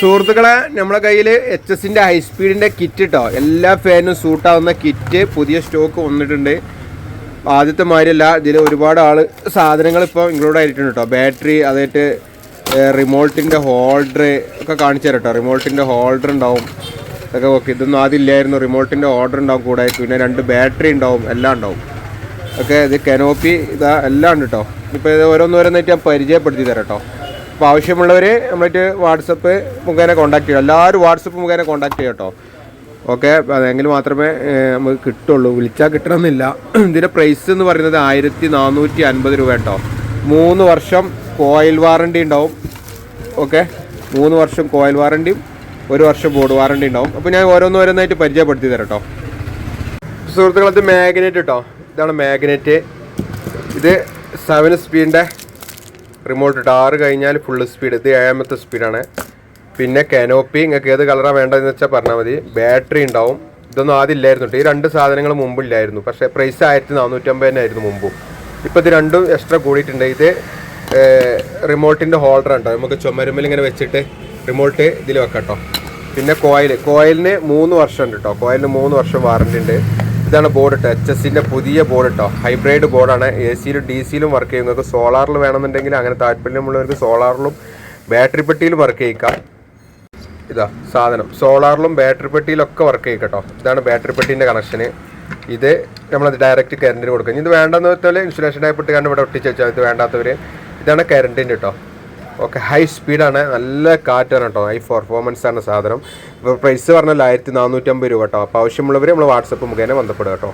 സുഹൃത്തുക്കളെ, നമ്മളെ കയ്യിൽ HS-ൻ്റെ ഹൈ സ്പീഡിൻ്റെ കിറ്റ് കേട്ടോ. എല്ലാ ഫാനും സൂട്ടാവുന്ന കിറ്റ് പുതിയ സ്റ്റോക്ക് വന്നിട്ടുണ്ട്. ആദ്യത്തെ മാതിരിയല്ല, ഇതിൽ ഒരുപാട് സാധനങ്ങൾ ഇപ്പോൾ ഇൻക്ലൂഡ് ആയിട്ടുണ്ട് കേട്ടോ. ബാറ്ററി, അതായിട്ട് റിമോട്ടിൻ്റെ ഹോൾഡർ ഒക്കെ കാണിച്ചു തരാം കേട്ടോ. റിമോട്ടിൻ്റെ ഹോൾഡർ ഉണ്ടാവും, ഇതൊക്കെ ഓക്കെ. ഇതൊന്നും ആദ്യം ഇല്ലായിരുന്നു. റിമോട്ടിൻ്റെ ഹോൾഡർ ഉണ്ടാവും, കൂടെ പിന്നെ 2 ബാറ്ററി ഉണ്ടാവും, എല്ലാം ഉണ്ടാവും. ഓക്കെ, ഇത് കനോപ്പി ഇതാ എല്ലാം ഉണ്ട് കേട്ടോ. ഇപ്പോൾ ഇത് ഓരോന്നോരോന്നായിട്ട് ഞാൻ പരിചയപ്പെടുത്തി തരാം കേട്ടോ. അപ്പോൾ ആവശ്യമുള്ളവർ നമ്മളായിട്ട് വാട്സപ്പ് മുഖേന കോൺടാക്ട് ചെയ്യുക. എല്ലാവരും വാട്സപ്പ് മുഖേന കോൺടാക്ട് ചെയ്യുക കേട്ടോ. ഓക്കെ, അതെങ്കിൽ മാത്രമേ നമുക്ക് കിട്ടുള്ളൂ, വിളിച്ചാൽ കിട്ടണമെന്നില്ല. ഇതിൻ്റെ പ്രൈസ് എന്ന് പറയുന്നത് 1450 രൂപ കേട്ടോ. 3 വർഷം കോയിൽ വാറണ്ടി ഉണ്ടാവും. ഓക്കെ, 3 വർഷം കോയിൽ വാറണ്ടിയും 1 വർഷം ബോർഡ് വാറണ്ടി ഉണ്ടാവും. അപ്പോൾ ഞാൻ ഓരോന്നോരോന്നായിട്ട് പരിചയപ്പെടുത്തി തരാം കേട്ടോ. സുഹൃത്തുക്കളെ, ഇത് മാഗ്നറ്റ് കേട്ടോ. ഇതാണ് മാഗ്നറ്റ്. ഇത് 7 സ്പീഡിൻ്റെ റിമോട്ട് ഇട്ട് 6 കഴിഞ്ഞാൽ ഫുൾ സ്പീഡ്. ഇത് 7ാമത്തെ സ്പീഡാണ്. പിന്നെ കനോപ്പി, നിങ്ങൾക്ക് ഏത് കളറാണ് വേണ്ടതെന്ന് വെച്ചാൽ പറഞ്ഞാൽ മതി. ബാറ്ററി ഉണ്ടാവും. ഇതൊന്നും ആദ്യം ഇല്ലായിരുന്നു കേട്ടോ. ഈ 2 സാധനങ്ങൾ മുമ്പില്ലായിരുന്നു. പക്ഷേ പ്രൈസ് 1450 ആയിരുന്നു മുമ്പും. ഇപ്പോൾ ഇത് രണ്ടും എക്സ്ട്രാ കൂടിയിട്ടുണ്ട്. ഇത് റിമോട്ടിൻ്റെ ഹോൾഡർ ഉണ്ടോ, നമുക്ക് ചുമരുമ്മൽ ഇങ്ങനെ വെച്ചിട്ട് റിമോട്ട് ഇതിൽ വെക്കാം കേട്ടോ. പിന്നെ കോയിലിന് 3 വർഷം ഉണ്ട് കേട്ടോ. കോയിലിന് 3 വർഷം വാറണ്ടി ഉണ്ട്. ഇതാണ് ബോർഡ് കേട്ടോ. HS-ൻ്റെ പുതിയ ബോർഡ് കേട്ടോ. ഹൈബ്രിഡ് ബോർഡാണ്. AC-ലും DC-ലും വർക്ക് ചെയ്യും. നിങ്ങൾക്ക് സോളാറിൽ വേണമെന്നുണ്ടെങ്കിൽ അങ്ങനെ താല്പര്യമുള്ളവർക്ക് സോളാറിലും ബാറ്ററി പെട്ടിയിലും വർക്ക് ചെയ്യിക്കാം. ഇതാ സാധനം, സോളാറിലും ബാറ്ററി പെട്ടിയിലൊക്കെ വർക്ക് ചെയ്യും കേട്ടോ. ഇതാണ് ബാറ്ററി പെട്ടീൻ്റെ കണക്ഷന്. ഇത് നമ്മളത് ഡയറക്റ്റ് കറണ്ടിന് കൊടുക്കും. ഇത് വേണ്ടെന്ന് വെച്ചാൽ ഇൻസുലേഷൻ ആയിട്ട് കണ്ട് ഇവിടെ ഒട്ടിച്ച് വെച്ചാൽ ഇത് വേണ്ടാത്തവർ. ഇതാണ് കറണ്ടിൻ്റെ കേട്ടോ. ഓക്കെ, ഹൈ സ്പീഡാണ്, നല്ല കാറ്റാണ് കേട്ടോ. ഹൈ പെർഫോമൻസ് ആണ് സാധനം. ഇപ്പോൾ പ്രൈസ് പറഞ്ഞാൽ 1450 രൂപ കേട്ടോ. അപ്പോൾ ആവശ്യമുള്ളവർ നമ്മൾ വാട്സപ്പ് മുഖേന ബന്ധപ്പെടുക കേട്ടോ.